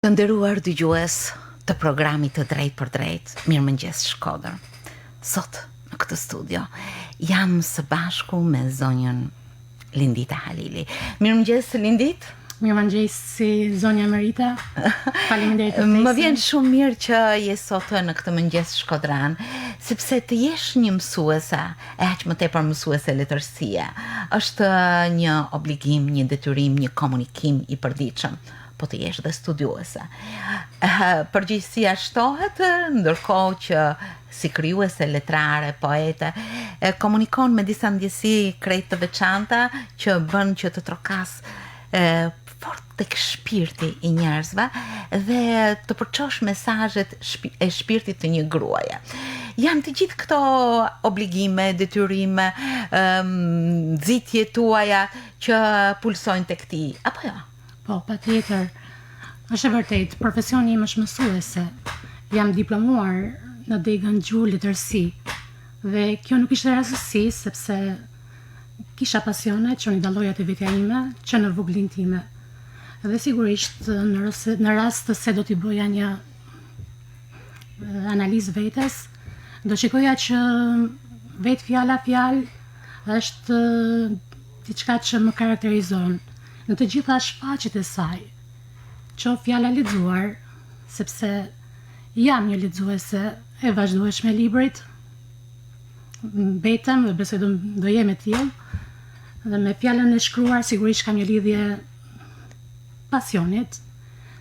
Të nderuar dëgjues të programit të Drejt për Drejt, mirëmëngjes Shkodër. Sot në këtë studio jam së bashku me zonjën Lindita Halili. Mirëmëngjes Lindit. Mirëmëngjes si zonja Merita. Faleminderit për ftesën. Më vjen shumë mirë që je sot në këtë mëngjes shkodran, sepse të jesh një mësuese, e aq më tepër mësuese letërsie, është një obligim, një detyrim, një komunikim i përditshëm. Po të jesh dhe studiuese. Përgjegjësia shtohet, ndërkohë që si krijuese letrare, poete, komunikon me disa ndjesi krejt të veçanta që bën që të trokas fort tek shpirti i njerëzve dhe të përçosh mesazhet e shpirtit të një gruaje. Janë të gjithë këto obligime, detyrime, nxitje tuaja që pulsojnë tek ti, apo jo? Po, patjetër. Është e vërtet, profesioni im është mësuese. Jam diplomuar në degën gjuhë letërsi. Dhe kjo nuk ishte rastësi, sepse kisha pasione që një dalloja të vetja ime, që në voglin time. Dhe sigurisht, në rast se do t'i bëja një analizë vetes, do shikoja që vetë fjalë është diçka që më karakterizon në të gjitha shfaqjet e saj, që fjala lexuar, sepse jam një lexuese e vazhdueshme e librit, betem dhe besoj do jem e tillë, dhe me fjalën e shkruar sigurisht kam një lidhje pasionit,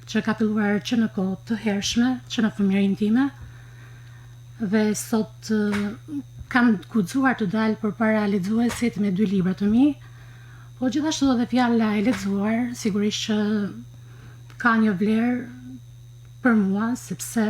që ka filluar që në kohë të hershme, që në fëmijërinë time, dhe sot kam guxuar të dalë përpara lexuesit me 2 libra të mi. Po gjithashtu edhe fjala e lexuar, sigurisht që ka një vlerë për mua, sepse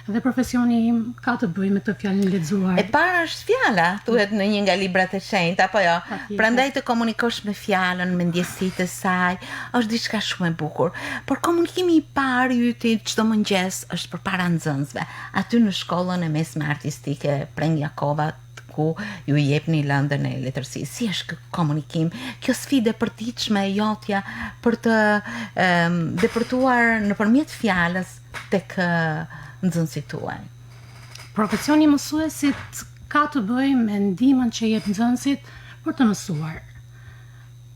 edhe profesioni im ka të bëjë me këtë fjalën e lexuar. E para është fjala, thuhet në një nga librat e shenjtë, apo jo? Prandaj të komunikosh me fjalën, me ndjesitë e saj, është diçka shumë e bukur. Por komunikimi i parë i yti çdo mëngjes është përpara nxënësve, aty në shkollën e mesme artistike Preng Jakova, ku ju jepni lëndën e letërsisë. Si është komunikim? Kjo sfidë e përditshme e jotja për të depërtuar nëpërmjet fjalës tek nxënësit tuaj. Profesioni i mësuesit ka të bëjë me ndihmën që jep nxënësit për të mësuar.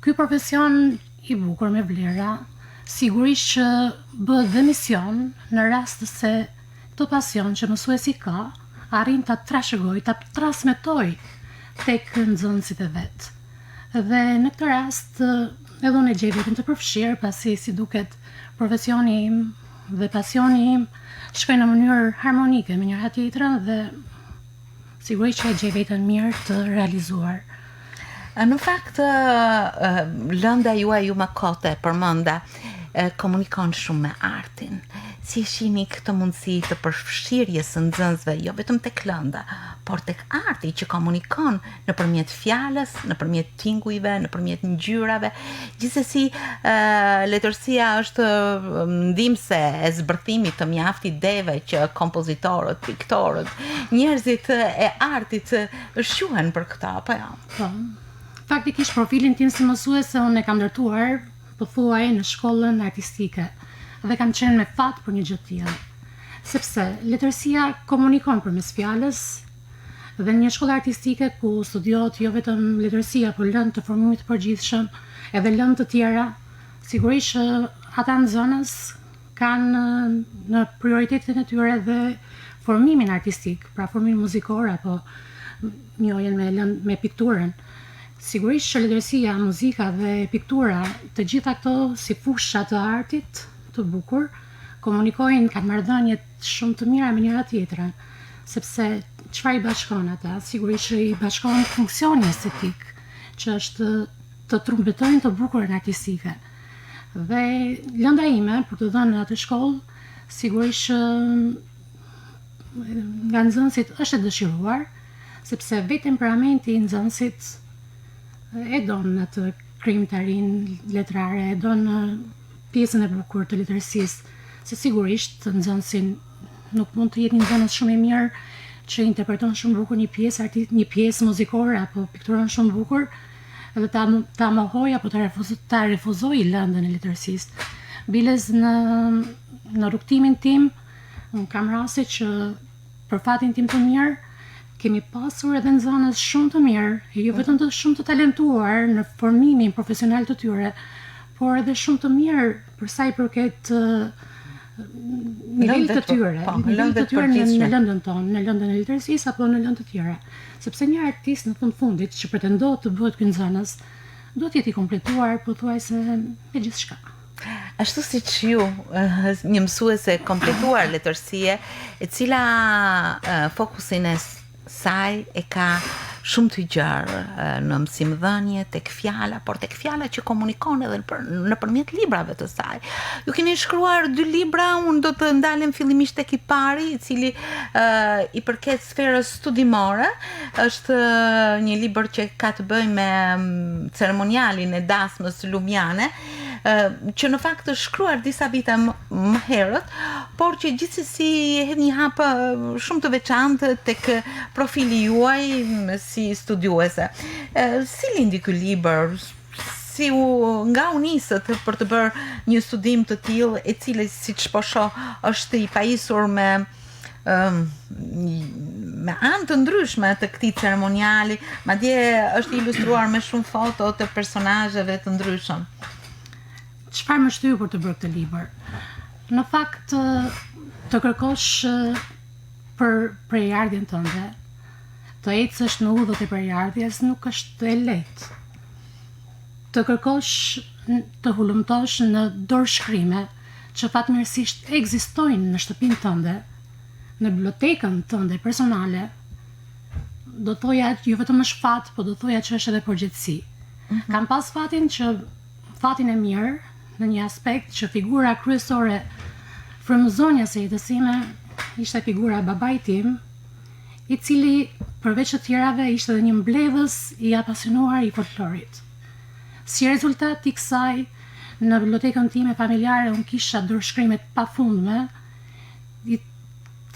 Ky profesion i bukur me vlera, sigurisht që bëhet dhe mision në rast se këtë pasion që mësuesi ka, arrin ta trashëgoj, ta transmetoj tek nxënësit e vet. Dhe në këtë rast edhe unë gjej veten të përfshirë, pasi si duket profesioni im dhe pasioni im shkojnë në mënyrë harmonike me njëra tjetrën dhe sigurisht që e gjej veten mirë të realizuar. Në fakt, lënda juaj ju më kote përmenda komunikon shumë me artin. Si shihni këtë mundësi të përfshirjes së nxënësve, jo vetëm tek lënda, por tek arti që komunikon nëpërmjet fjalës, nëpërmjet tingujve, nëpërmjet ngjyrave. Gjithsesi, letërsia është ndihmëse e zbërthimit të mjaft ideve që kompozitorët, piktorët, njerëzit e artit shquhen për këtë, apo jo? Po. Faktikisht profilin tim si mësuese unë e kam ndërtuar pothuaj në shkollën artistike. Dhe kam qenë me fat për një gjë tillë. Sepse letërsia komunikon përmes fjalës dhe një shkollë artistike ku studiohet jo vetëm letërsia, por lëndë të formimit të përgjithshëm, edhe lëndë të tjera, sigurisht që ata nxënës kanë në prioritetin e tyre dhe formimin artistik, pra formimin muzikor apo njohjen me pikturën. Sigurisht që letërsia, muzika dhe piktura, të gjitha këto si fusha të artit të bukur, komunikojnë, kanë marrëdhënie shumë të mira me njëra tjetrën, sepse çfarë i bashkon ata? Sigurisht që i bashkon funksioni estetik, që është të trumpetojnë të bukurën artistike. Dhe lënda ime për të dhënë në atë shkollë, sigurisht që nga nxënësit është e dëshiruar, sepse vetë temperamenti i nxënësit e don atë krijimtarinë letrare, e don pjesën e bukur të letërsisë, se sigurisht nxënësin nuk mund të jetë një nxënës shumë i mirë që interpreton shumë bukur një pjesë muzikore apo pikturon shumë bukur, edhe ta mohoj apo ta refuzoj lëndën e letërsisë. Biles në në rrugtimin tim, unë kam raste që për fatin tim të mirë, kemi pasur edhe nxënës shumë të mirë, jo vetëm të shumë të talentuar në formimin profesional të tyre, por edhe shumë të mirë për sa i përket nivelit të tyre, në lëndën tonë, në lëndën e letërsisë apo në lëndë të tjera. Sepse një artist në fund fundit që pretendon të bëhet ky nxënës, duhet të jetë i kompletuar pothuajse me gjithçka. Ashtu si që ju, një mësuese kompletuar letërsie, e cila fokusin e saj e ka shumë të gjarë në mësimdhënie, tek fjala, por tek fjala që komunikon edhe nëpërmjet librave të saj. Ju keni shkruar 2 libra, unë do të ndalem fillimisht tek i pari, i cili i përket sferës studimore, është një libër që ka të bëjë me ceremonialin e dasmës lumiane, që në fakt është shkruar disa vite më herët, por që gjithsesi hedh një hap shumë të veçantë tek profili juaj si studiuese. Si lindi ky libër? Si nga u nisët për të bërë një studim të tillë, e cili siç po shoh është i pajisur me anë të ndryshme të këtij ceremoniali, madje është ilustruar me shumë foto të personazheve të ndryshëm. Çfarë më shtyu për të bërë këtë libër? Në fakt, të kërkosh për prejardhjen tënde, të ecësh në udhët e prejardhjes nuk është e lehtë. Të kërkosh të hulumtosh në dorëshkrime që fatmirësisht ekzistojnë në shtëpinë tënde, në bibliotekën tënde personale, do thoja jo vetëm është fat, po do thoja që është edhe përgjithësi. Kam pas fatin e mirë, në një aspekt që figura kryesore frymëzonja së jetës sime ishte figura e babait tim, i cili përveç të tjerave ishte edhe një mbledhës i apasionuar i folklorit. Si rezultat i kësaj, në bibliotekën time familjare unë kisha dorëshkrimet pafundme,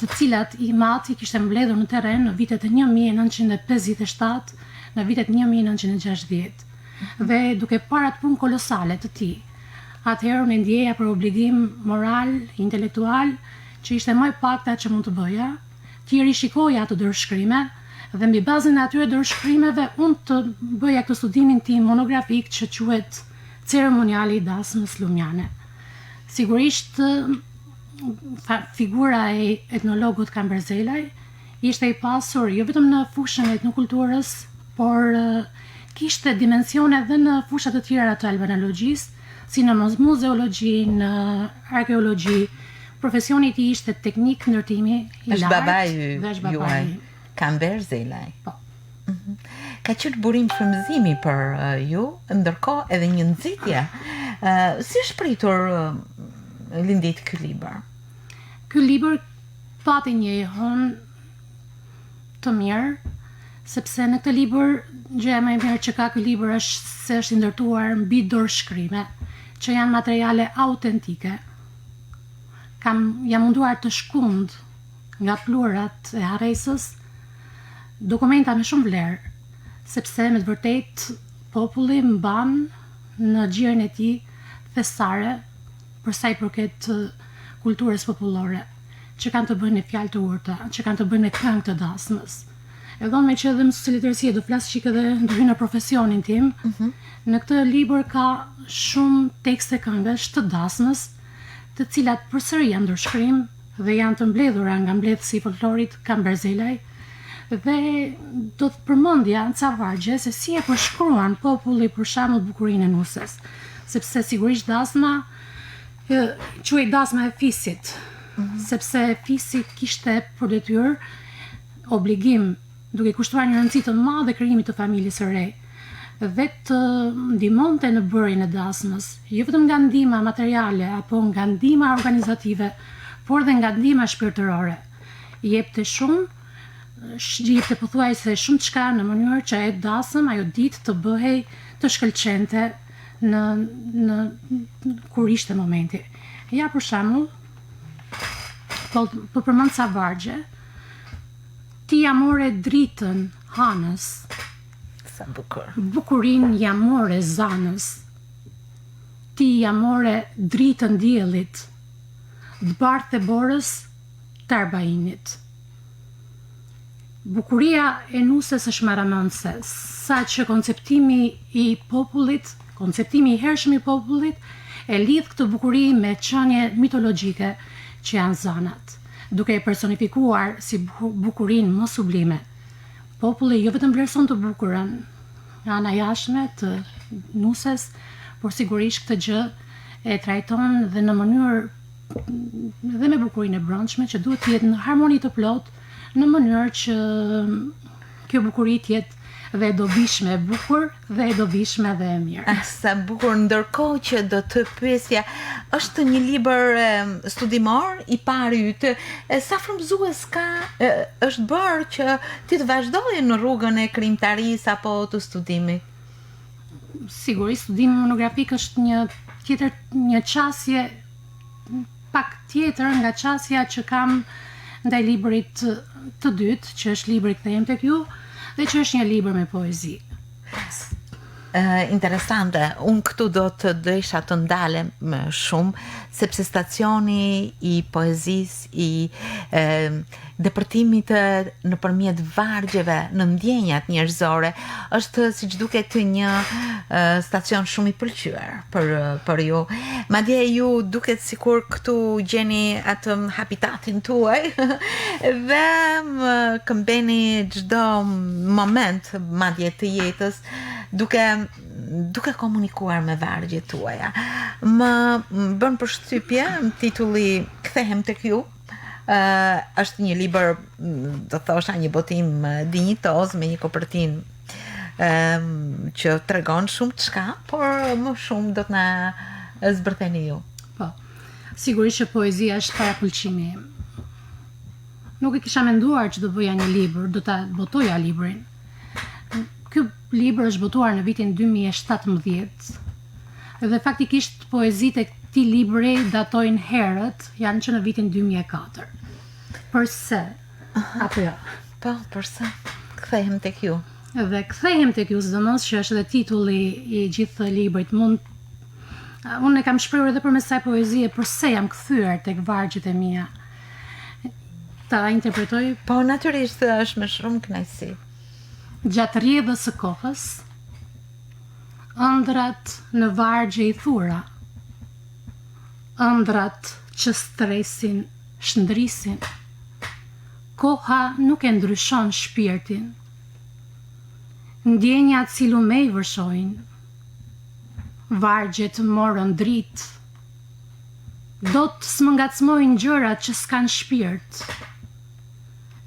të cilat i mati kishte mbledhur në terren në vitet e 1957, në vitet 1960. Dhe duke parë atë punë kolosale të tij, atëherë unë ndjeja për obligim moral, intelektual, që ishte më e pakta që mund të bëja, të rishikoja ato dorëshkrime dhe mbi bazën e atyre dorëshkrimeve unë të bëja këtë studimin tim monografik që quhet Ceremoniali i dasmës lumiane. Sigurisht figura e etnologut Kamberzelaj ishte i pasur jo vetëm në fushën e etnokulturës, por kishte dimensione edhe në fushat të tjera të albanologjisë, si në muzeologji, në arkeologji. Profesioni i tij ishte teknik ndërtimi i lartë. Është babai juaj, Kamberzelaj. Po. Ka qenë burim frymëzimi për ju, ndërkohë edhe një nxitje. Si është pritur lindit ky libër? Ky libër pati një hon të mirë, sepse në këtë libër gjëja më e mirë që ka ky libër është se është i ndërtuar mbi dorëshkrime, që janë materiale autentike. Jam munduar të shkund nga plurat e harresës dokumenta me shumë vlerë, sepse me të vërtet populli mban në gjirin e tij festare për sa i përket kulturës popullore, që kanë të bëjnë me fjalë të urta, që kanë të bëjnë me këngë të dasmës. Edhe unë me që edhe mësues letërsie do flas çik edhe ndryshim në profesionin tim. Në këtë libër ka shumë tekste këngësh të dasmës, të cilat përsëri janë dorëshkrim dhe janë të mbledhura nga mbledhësi i folklorit Kamberzelaj, dhe do të përmendja në ca vargje se si e përshkruan populli për shembull bukurinë e nusës, sepse sigurisht dasma quhej dasma e fisit, sepse fisi kishte për detyrë obligim, duke kushtuar një rëndësi të madhe krijimit të familjes së re, dhe të ndihmonte në bërjen e dasmës, jo vetëm nga ndihma materiale apo nga ndihma organizative, por dhe nga ndihma shpirtërore. Jepte pothuajse shumë çka në mënyrë që e dasëm ajo ditë të bëhej të shkëlqente në kur ishte momenti. Ja për shembull, po përmend ca vargje. Ti ja more dritën hanës, sa bukur. Bukurin ja more zanës. Ti ja more dritën diellit të bardhë e borës të Arbainit. Bukuria e nuses është maramëndse, sa që konceptimi i hershëm i popullit e lidh këtë bukuri me qenie mitologjike që janë zanat, duke e personifikuar si bukurinë më sublime. Populli jo vetëm vlerëson të bukurën, ana jashtme të nuses, por sigurisht këtë gjë e trajton dhe në mënyrë dhe me bukurinë e brendshme që duhet të jetë në harmoni të plotë, në mënyrë që kjo bukuri të jetë dhe e dobishme e bukur dhe e dobishme dhe e mirë. Sa bukur, ndërkohë që do të pyesja, është një libër studimor i parë yt, sa frymëzues është bërë që ti të vazhdoje në rrugën e krijimtarisë apo të studimit? Sigurisht, studimi monografik është një qasje pak tjetër nga qasja që kam ndaj librit të dytë, që është libri Kthehem tek ju, dhe që është një libër me poezi. Interesante, unë këtu do të desha të ndalem më shumë, sepse stacioni i poezisë, i depërtimit nëpërmjet vargjeve në ndjenjat njerëzore, është siç duket një stacion shumë i pëlqyer për ju. Madje ju duket sikur këtu gjeni atë habitatin tuaj dhe më këmbeni çdo moment madje të jetës duke komunikuar me vargjet tuaja. Më bën përshtypje titulli Kthehem tek ju. Është një libër, do thosha, një botim dinjitoz me një kopertinë që tregon shumë çka, por më shumë do të na zbërtheni ju. Po. Sigurisht që poezia është parapëlqimi im. Nuk e kisha menduar që do bëja një libër, do ta botoja librin. Ky libër është botuar në vitin 2017 dhe faktikisht poezitë e këtij libri datojnë herët, janë që në vitin 2004. Përse? Apo jo? Po, përse? Kthehem tek ju. Dhe Kthehem tek ju, sidomos që është edhe titulli i gjithë librit, unë e kam shprehur edhe përmes kësaj poezie përse jam kthyer tek vargjet e mia. Ta interpretoj? Po, natyrisht është me shumë kënaqësi. Gjatë rrjedhës së kohës, ëndrat në vargje i thura, ëndrat që stresin, shndrisin, koha nuk e ndryshon shpirtin, ndjenjat si lumej vërshojnë, vargjet morën dritë, do të s'më ngacmojnë gjërat që s'kan shpirt,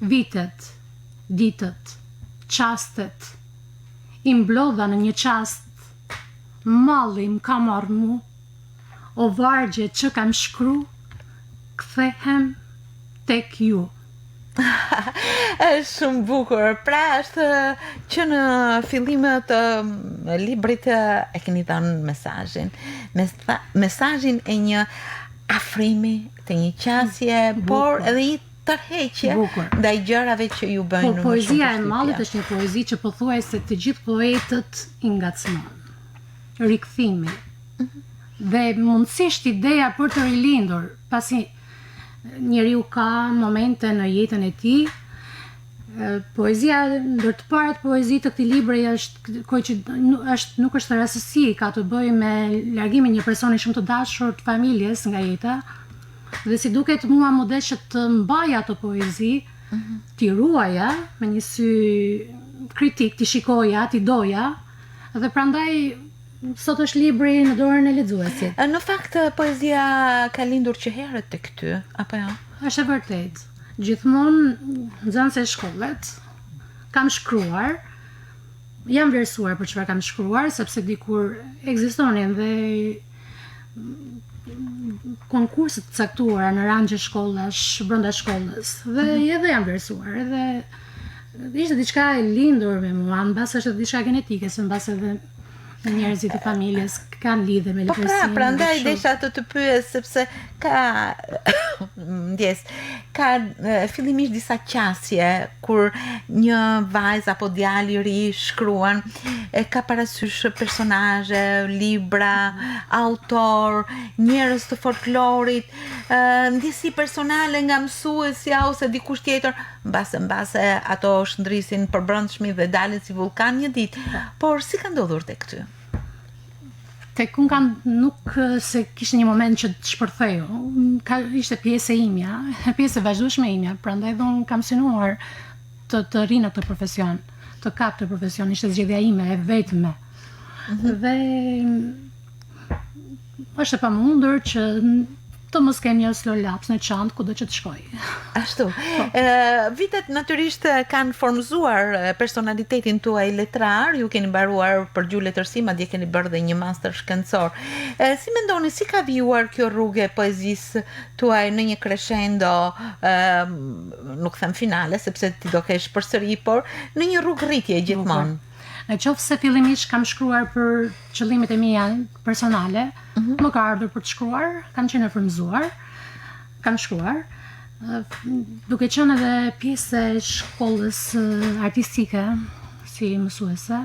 vitet, ditët, qastet, i mblodha në një qast, malli m'ka marrë mu, o vargje që kam shkru, kthehem tek ju. Është shumë bukur. Pra është që në fillimet të librit e keni dhënë mesazhin. Mesazhin e një afrimi, të një qasje, por edhe një tërheqje ndaj gjërave që ju bëjnë më shumë. Poezia e mallit është një poezi që pothuajse të gjithë poetët i ngacmon. Rikthimi. Dhe mundësisht ideja për të rilindur, pasi njeriu ka momente në jetën e tij. Poezia, ndër të parat poezi të këtij libri nuk është rastësi, ka të bëjë me largimin një personi shumë të dashur të familjes nga jeta. Dhe si duket mua më deshet të mbaj ato poezi, t'i ruaja me një sy kritik, t'i shikoja, t'i doja, dhe prandaj sot është libri në dorën e lexuesit. Në fakt poezia ka lindur që herët tek ty, apo jo? Është e vërtet. Gjithmonë nxënëse e shkollet kam shkruar, jam vlerësuar për çfarë kam shkruar, sepse dikur ekzistonin dhe konkurse të caktuara në rangje shkollash, brenda shkollës, dhe edhe jam vlerësuar, edhe ishte diçka e lindur me mua, mbas është diçka genetike, se mbas edhe njerëzit e familjes kanë lidhje me letërsinë. Po prandaj desha të pyes, sepse ka përshëndjes. Ka fillimisht disa qasje kur një vajzë apo djalë i ri shkruan, ka parasysh personazhe, libra, autor, njerëz të folklorit, ndjesi personale nga mësuesja ose dikush tjetër, mbase ato shndrisin përbrendshmi dhe dalin si vulkan një ditë. Por si ka ndodhur tek ty? Tek unë nuk se kishte një moment që të shpërtheju. Ishte pjesë e imja, pjesë e vazhdueshme e imja, prandaj dhe unë kam synuar të ri në këtë profesion, të kap këtë profesion, ishte zgjedhja ime e vetme. Dhe është e pamundur që të mos kem një slolaps në çantë kudo që të shkoj. Ashtu. Vitet natyrisht kanë formzuar personalitetin tuaj letrar, ju keni mbaruar për gjuhë letërsi, madje keni bërë dhe një master shkencor. Si mendoni, si ka vijuar kjo rrugë e poezisë tuaj në një crescendo, nuk them finale, sepse ti do kesh përsëri, por në një rrugë rritje gjithmonë? Në qoftë se fillimisht kam shkruar për qëllimet e mia personale, më ka ardhur për të shkruar, kam qenë e frymëzuar, kam shkruar, duke qenë edhe pjesë e shkollës artistike si mësuese.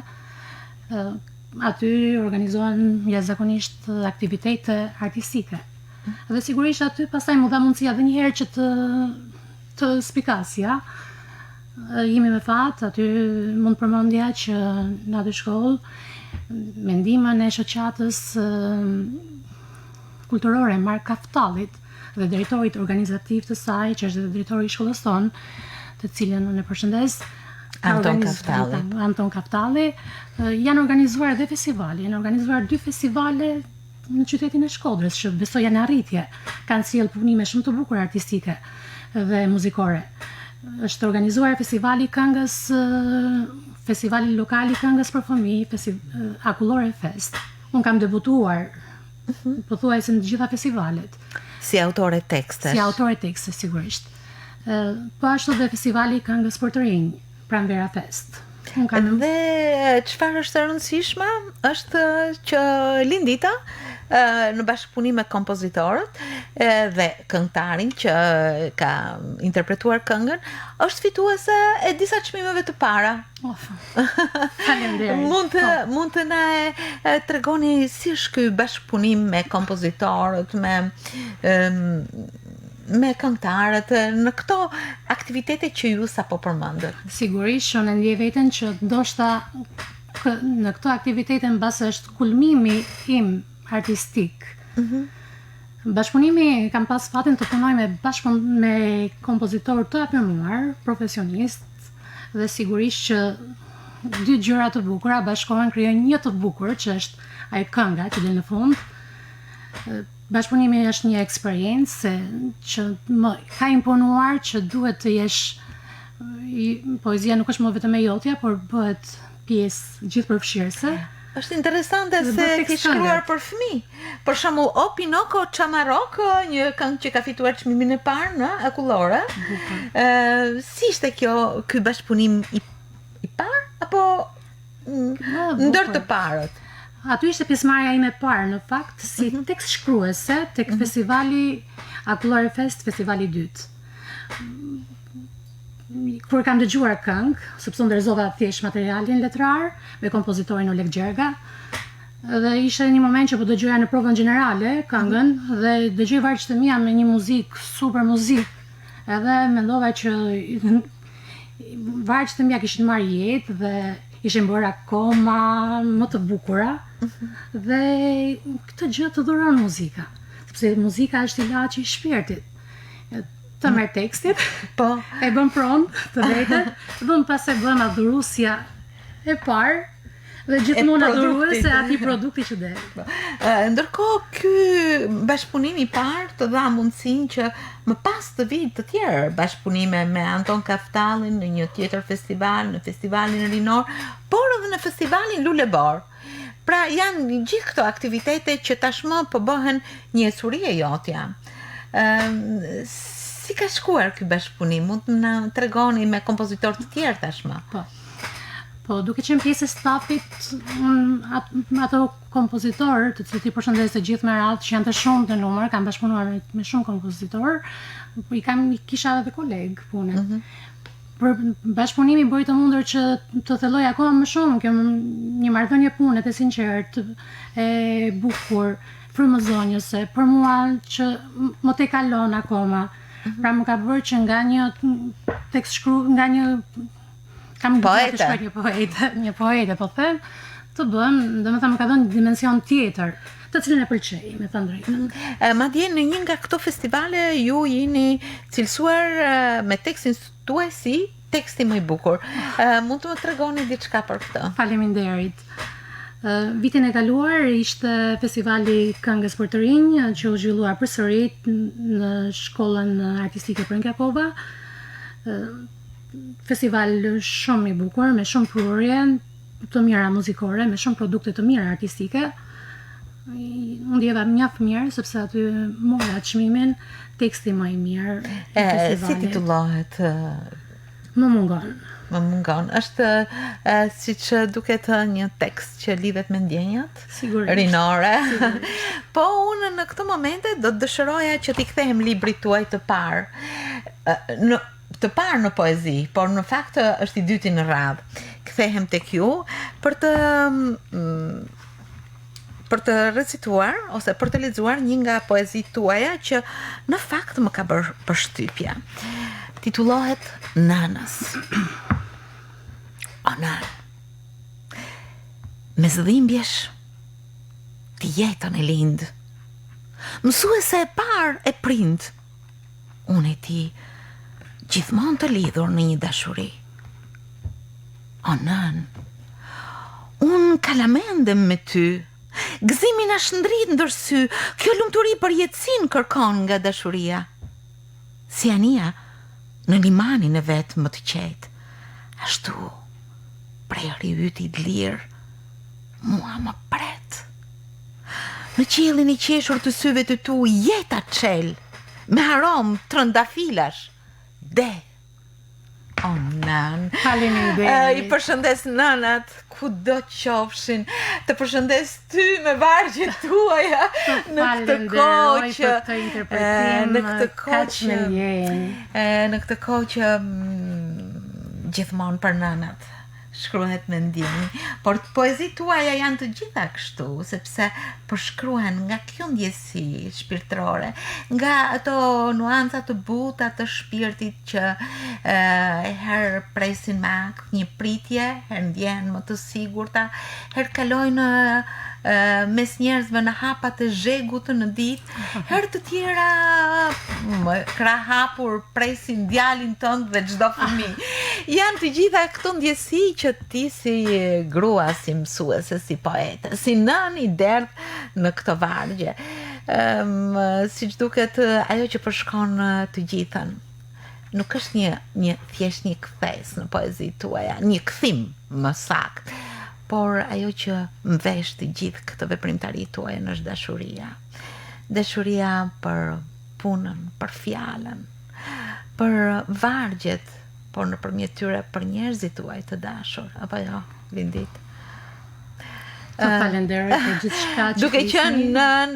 Aty organizohen jashtëzakonisht aktivitete artistike. Dhe sigurisht aty pastaj më dha mundësia edhe një herë që të spikasja. Jemi me fat, aty mund përmendja që në atë shkollë mendimën e shoqatës kulturore Mark Kaftallit dhe drejtorit organizativ të saj, që është drejtori i shkollës tonë, të cilën unë e përshëndes, Anton Kaftalli, janë organizuar edhe festivale, janë organizuar 2 festivale në qytetin e Shkodrës, që besoj janë arritje, kanë sjellë punime shumë të bukura artistike dhe muzikore. Është organizuar festivali këngës, festivali lokal i këngës për fëmijë, Akullore Fest. Unë kam debutuar pothuajse në të gjitha festivalet. Si autore tekstesh? Si autore tekstesh, sigurisht. Po ashtu dhe festivali i këngës për të rinj, Pranvera Fest. Dhe çfarë është e rëndësishme është që Lindita në bashkëpunim me kompozitorët dhe këngëtarin që ka interpretuar këngën, është fituese e disa çmimeve të para. Faleminderit. Mund të na tregoni si është ky bashkëpunim me kompozitorët, me këngëtarët në këto aktivitete që ju sapo përmendët? Sigurisht, unë ndjej veten që ndoshta në këto aktivitete mbase është kulmimi im artistik. Bashkëpunimi, kam pas fatin të punoj me kompozitorë të apërmuar, profesionist, dhe sigurisht që 2 gjëra të bukura bashkohen krijojnë një të bukur, që është ai kënga që del në fund. Bashkëpunimi është një eksperiencë që më ka imponuar që duhet të jesh, poezia nuk është më vetëm e jotja, por bëhet pjesë gjithëpërfshirëse. Është interesante se ke shkruar për fëmijë. Për shembull, O Pinocchio Chamarok, një këngë që ka fituar çmimin e parë në Akullore. Si ishte ky bashkëpunim i parë apo ndër të parët? Aty ishte pjesëmarrja ime e parë në fakt, si tekst shkruese tek festivali Akullore Fest, festivali 2. Kur kam dëgjuar këngë, sepse ndërzova thjesht materialin letrar me kompozitorin Oleg Gjerga, dhe ishte një moment që po dëgjoja në provën gjenerale këngën dhe dëgjoj vargjet e mia me një muzikë, super muzikë. Edhe mendova që vargjet e mia kishin marrë jetë dhe ishin bërë akoma më të bukura. Dhe këtë gjë të dhuron muzika, sepse muzika është ilaçi i shpirtit. Të merr tekstin, e bën pronë të vetë, dhe më pas e bën adhurusja e parë, dhe gjithmonë adhuruese atij produkti që del. Ndërkohë, ky bashkëpunim i parë të dha mundësinë që më pas të vijë të tjerë bashkëpunime me Anton Kaftallin në një tjetër festival, në festivalin Rinor, por edhe në festivalin Lulebor. Pra janë gjithë këto aktivitete që tashmë po bëhen një ecuri e jotja. Si ka shkuar ky bashkëpunim? Mund të na tregoni me kompozitorë të tjerë tashmë? Po. Po, duke qenë pjesë e stafit, ato kompozitorë, të cilët i përshëndes të gjithë me radhë, që janë të shumë të numër, kam bashkëpunuar me shumë kompozitorë, kisha edhe kolegë punë. Për bashkëpunimi bëri të mundur që të thelloj akoma më shumë, kjo një marrëdhënie pune e sinqertë, e bukur, frymëzonjëse, për mua që më te kalon akoma. Pra më ka bërë që nga një tekst nga një një poete, po them, të bëm, domethënë më ka dhënë një dimension tjetër, të cilën e pëlqej, me thënë drejtën. Madje në një nga këto festivale ju jeni cilësuar me tekstin tuaj si teksti më i bukur. Mund të më tregoni diçka për këtë? Faleminderit. Vitin e kaluar ishte festivali Këngës për të rinj, që u zhvillua përsëri në shkollën artistike Prenjakova. Festival shumë i bukur, me shumë prurje të mira muzikore, me shumë produkte të mira artistike. Unë ndjeva mjaft mirë, sepse aty mora çmimin teksti më i mirë i festivalit. Si titullohet? Më mungon. Më mungon. Është siç duket një tekst që lidhet me ndjenjat rinore. Po unë në këtë momente do të dëshiroja që t'i kthehem librit tuaj të parë. Të parë në poezi, por në fakt është i dyti në radhë. Kthehem tek ju për të recituar ose për të lexuar një nga poezitë tuaja që në fakt më ka bërë përshtypje. Titullohet Nënës. O nën, me zëdhimbjesh ti jetën e lind, mësuese e parë e prind, unë e ti gjithmonë të lidhur në një dashuri. O nën, unë kalamendem me ty, gëzimin a shndrit ndërsy, kjo lumturi për jetësin kërkon nga dashuria. Si ania në limanin e vetë më të qetë, ashtu preri yti i lirë, mua më pret. Në qiellin i qeshur të syve të tu, jeta qel, me harom trëndafilash, de. O nën, i përshëndes nënat, ku do qofshin, të përshëndes ty me vargjet tuaja, në këtë kohë që gjithmonë për nënat shkruhet me ndjenjë, por poezitë tuaja janë të gjitha kështu, sepse përshkruhen nga kjo ndjesi shpirtërore, nga ato nuanca të buta të shpirtit që herë presin me një pritje, herë ndjehen më të sigurta, herë kalojnë mes njerëzve në hapat e zhegut në ditë, herë të tjera krahapur presin djalin tënd dhe çdo fëmijë. Janë të gjitha këto ndjesi që ti si grua, si mësuese, si poete, si nën i derdh në këto vargje. Siç duket, ajo që përshkon të gjithën nuk është një thjesht një kthes në poezitë tuaja, një kthim më saktë, por ajo që mvesh të gjithë këtë veprimtari tuaj është dashuria. Dashuria për punën, për fjalën, për vargjet, por nëpërmjet tyre për njerëzit tuaj të dashur, apo jo, Lindit? Falenderoj për gjithçka që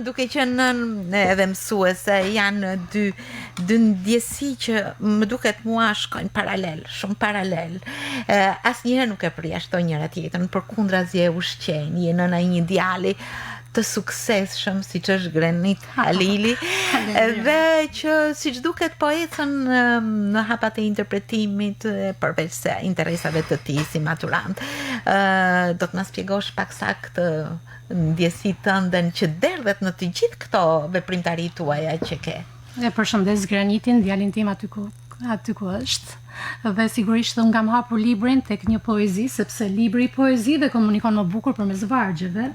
duke qenë nën edhe mësuese, janë dy ndjesi që më duket mua shkojnë paralel, shumë paralel. Asnjëherë nuk e përjashtoj njëra tjetrën, përkundrazi e ushqen, je nëna i një djali të suksesshëm siç është Grenit Halili, dhe që siç duket po ecën në hapat e interpretimit, përveç se interesave të tij si maturant. Do të na shpjegosh pak saktë ndjesitë tënde që derdhet në të gjithë këto veprimtari tuaja që ke. E përshëndes Granitin, djalin tim aty ku është. Dhe sigurisht unë kam hapur librin tek një poezi, sepse libri i poezive komunikon më bukur përmes vargjeve.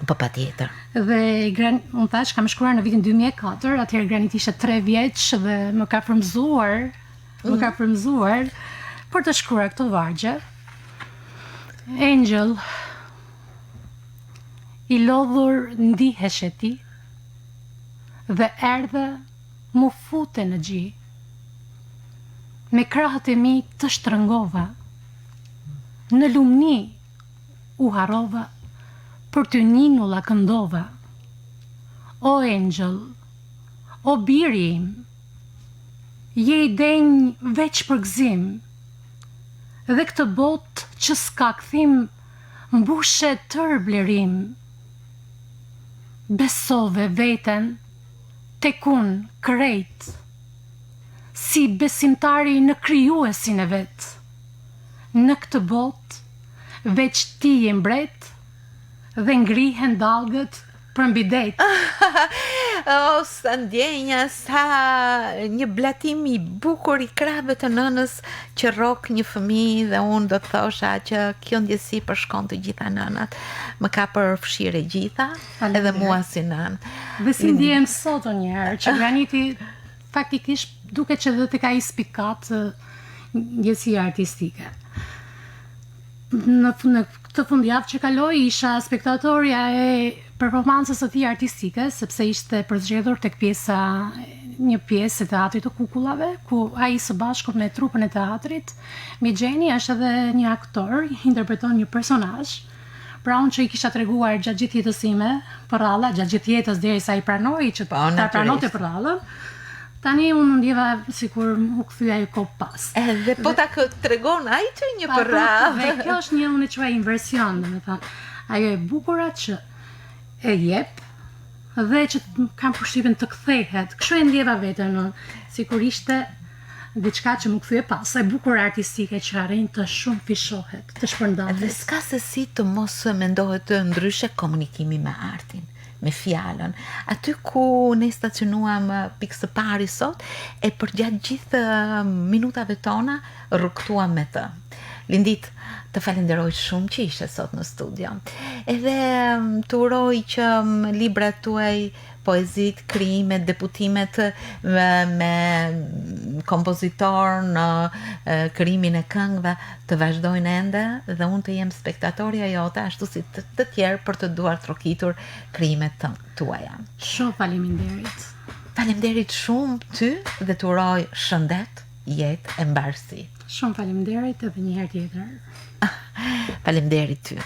Po patjetër. Dhe unë thash kam shkruar në vitin 2004, atëherë Granit ishte 3 vjeç dhe më ka frymëzuar për të shkruar këto vargje. Angel, i lodhur ndihesh e ti, dhe erdhe mu fute në gji. Me krahët e mi të shtrëngova, Në lumni u harova, për të ninulla këndova. O Angel, o biri im, je i denjë veç për gzim, dhe këtë botë që s'ka kthim, mbushe tër blerim. Besove veten, tekun krejt, si besimtari në krijuesin e vet. Në këtë botë, veç ti je mbret, dhe ngrihen dallgët për mbi det. O, sa ndjenja, sa një blatim i bukur i krave të nënës që rok një fëmijë, dhe unë do të thosha që kjo ndjesi përshkon të gjitha nënat. Më ka përfshirë gjitha, edhe mua si nën. Dhe si ndjem sot njëherë, që Graniti faktikisht duket që dhe të ka i spikat ndjesia artistike. Në këtë fundjavë që kaloi isha spektatorja e performancës së tij artistike, sepse ishte përzgjedhur tek një pjesë e teatrit të kukullave, ku ai së bashku me trupën e teatrit, Migjeni është edhe një aktor, interpreton një personazh. Pra unë që i kisha treguar gjatë gjithë jetës time përralla, gjatë gjithë jetës derisa i pranoi që ta pranonte përrallën. Tani unë ndjeva sikur u kthye ajo kohë pas. Dhe po ta tregon ai që një përrallë. Dhe kjo është një, unë e quaj inversion, domethënë. Ajo e bukura që e jep dhe që kam përshtypjen të kthehet. Kështu e ndjeva veten unë, sikur ishte diçka që më kthye pas, e bukur artistike që arrin të shumë fishohet, të shpërndahet. Dhe s'ka se si të mos mendohet të ndryshe komunikimi me artin, me fjalën. Aty ku ne stacionuam pikë së pari sot, e përgjatë gjithë minutave tona rrugtuam me të. Lindit, të falenderoj shumë që ishe sot në studio. Edhe të uroj që librat tuaj, poezit, krijimet, deputimet me kompozitor në krijimin e këngëve të vazhdojnë ende, dhe unë të jem spektatorja jote ashtu si të tjerë për të duar trokitur krijimet tuaja. Shumë faleminderit. Faleminderit shumë ty dhe të uroj shëndet, jetë e mbarësi. Shumë faleminderit edhe një herë tjetër. Faleminderit ty.